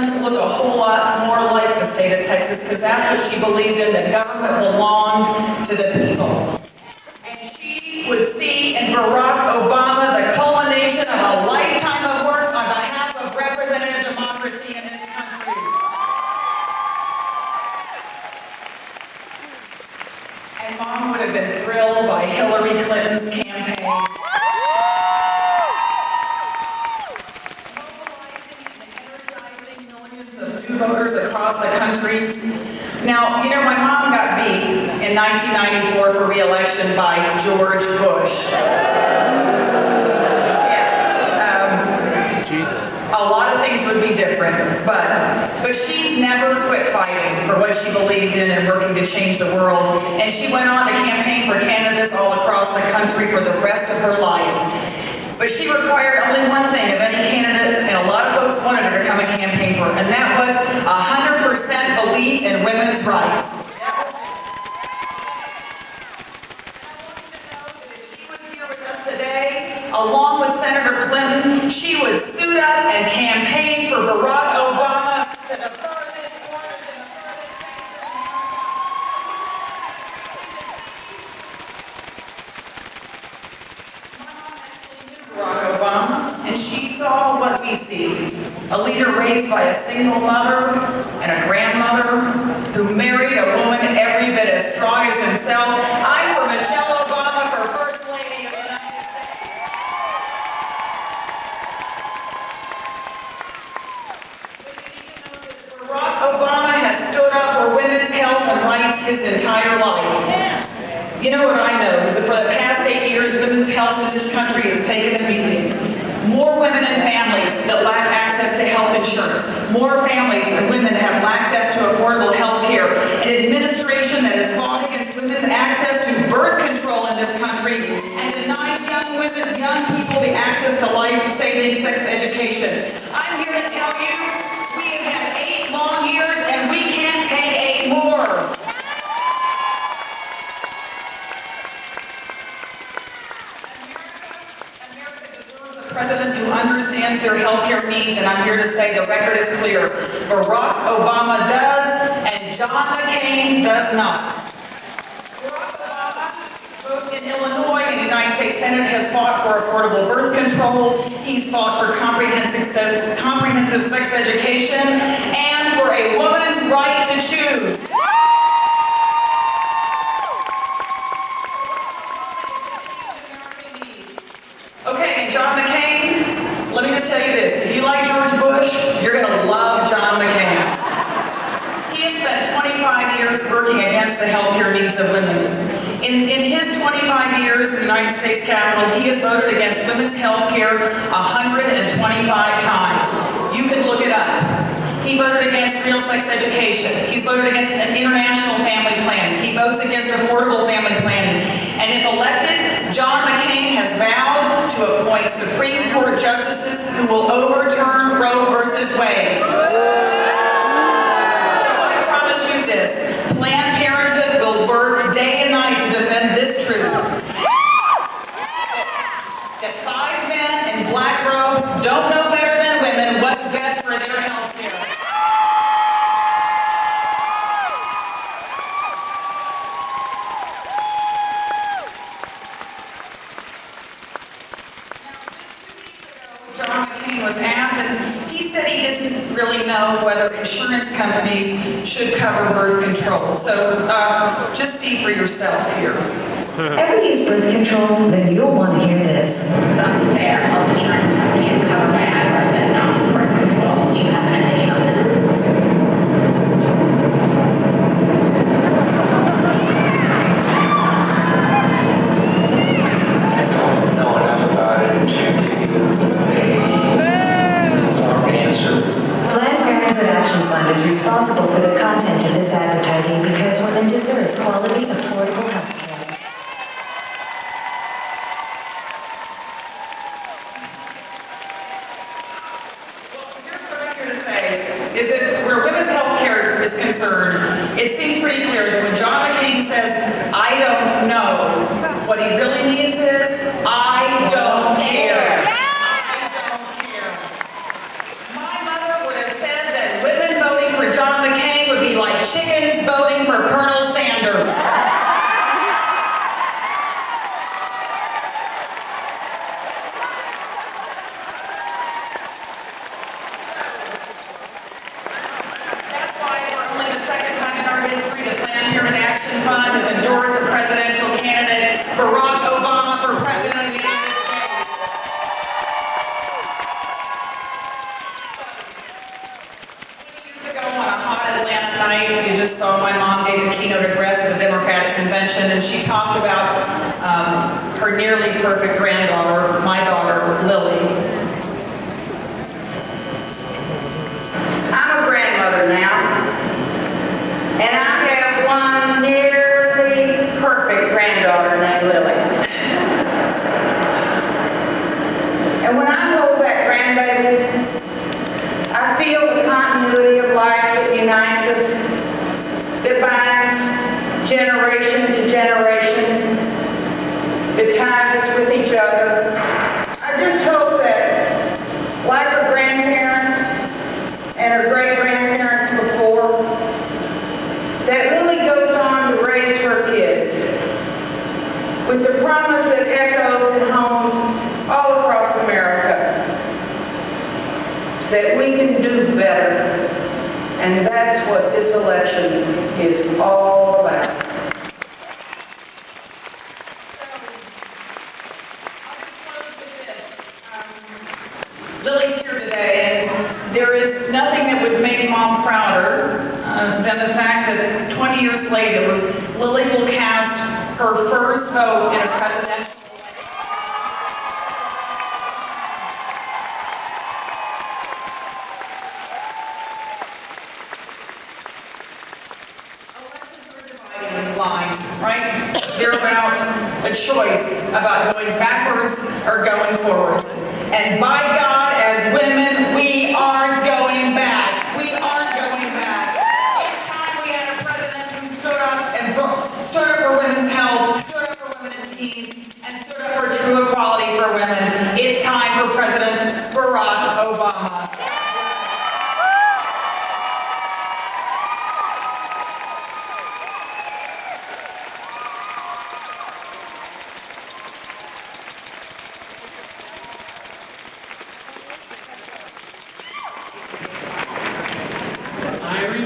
Clinton look a whole lot more like the state of Texas, because that's what she believed in, that government belonged to the people. And she would see in Barack Obama the culmination of a lifetime of work on behalf of representative democracy in this country. And Mom would have been thrilled by Hillary Clinton's campaign. Voters across the country. Now, you know, my mom got beat in 1994 for re-election by George Bush. Jesus. A lot of things would be different, but she never quit fighting for what she believed in and working to change the world. And she went on to campaign for candidates all across the country for the rest of her life. But she required only one thing of any candidate, and a lot of folks wanted her to come and campaign for her, and that was 100% belief in women's rights. She was here with us today, along with Senator Clinton. She would suit up and campaign for Barack Obama to the furthest corners and the furthest Barack Obama, and she saw what we see. A leader raised by a single mother and a grandmother who married a woman every bit as strong as himself. I'm for Michelle Obama for First Lady of the United States. But you need to know that Barack Obama has stood up for women's health and rights his entire life. You know what I know, that for the past 8 years, women's health in this country has taken a beating. More women and families that lack access to health insurance. More families and women that have access to affordable health care. An administration that has fought against women's access to birth control in this country and denies young women, young people the access to life-saving sex education. I'm here to tell you, we have had 8 long years and we can't take 8 more. President who understands their health care needs, and I'm here to say the record is clear. Barack Obama does, and John McCain does not. Barack Obama, both in Illinois and the United States Senate, has fought for affordable birth control. He's fought for comprehensive sex education and for a woman's right to choose. Okay, and John McCain, let me just tell you this. If you like George Bush, you're going to love John McCain. He has spent 25 years working against the health care needs of women. In his 25 years in the United States Capitol, he has voted against women's health care 125 times. You can look it up. He voted against real sex education. He voted against an international family plan. He votes against affordable family planning. And if elected, John McCain has vowed to appoint Supreme Court justices who will overturn Roe versus Wade. I promise you this, Planned Parenthood will work day and night to defend this truth. That 5 men in black robes don't know better than women what's best for their health care. John McCain was asked, and he said he didn't really know whether insurance companies should cover birth control. So just see for yourself here. Ever use birth control? Then you'll want to hear this. That's fair. Health insurance companies cover Viagra, but not birth control. Do you have an opinion on this? Responsible for the content of this advertising because women deserve quality, affordable health care. Well, here's what I'm here to say, is that where women's health care is concerned, it seems pretty clear that when John McCain says, I don't know, what he really means is, I don't care. I don't care. My mother would have said that Action Fund has endorsed a presidential candidate, Barack Obama, for president of the United States. Years ago on a hot Atlanta night, you just saw my mom gave the keynote address at the Democratic Convention, and she talked about her nearly perfect granddaughter, my daughter, Lily. I'm a grandmother now, and I have one nearly perfect granddaughter named Lily. And when I hold that grandbaby, I feel the continuity of life that unites us, that binds generation to generation, that ties us with each other. I just hope that, like her grandparents and her great-grandparents before, that Lily goes on to raise her kids with the promise that echoes in homes all across America, that we can do better, and that's what this election is all about. Lily's here today, and there is nothing that would make Mom prouder than the fact that 20 years later, Lily will cast her first vote in a presidential line, right? They're about a choice about going backwards or going forward. And by God, as women, we are going back.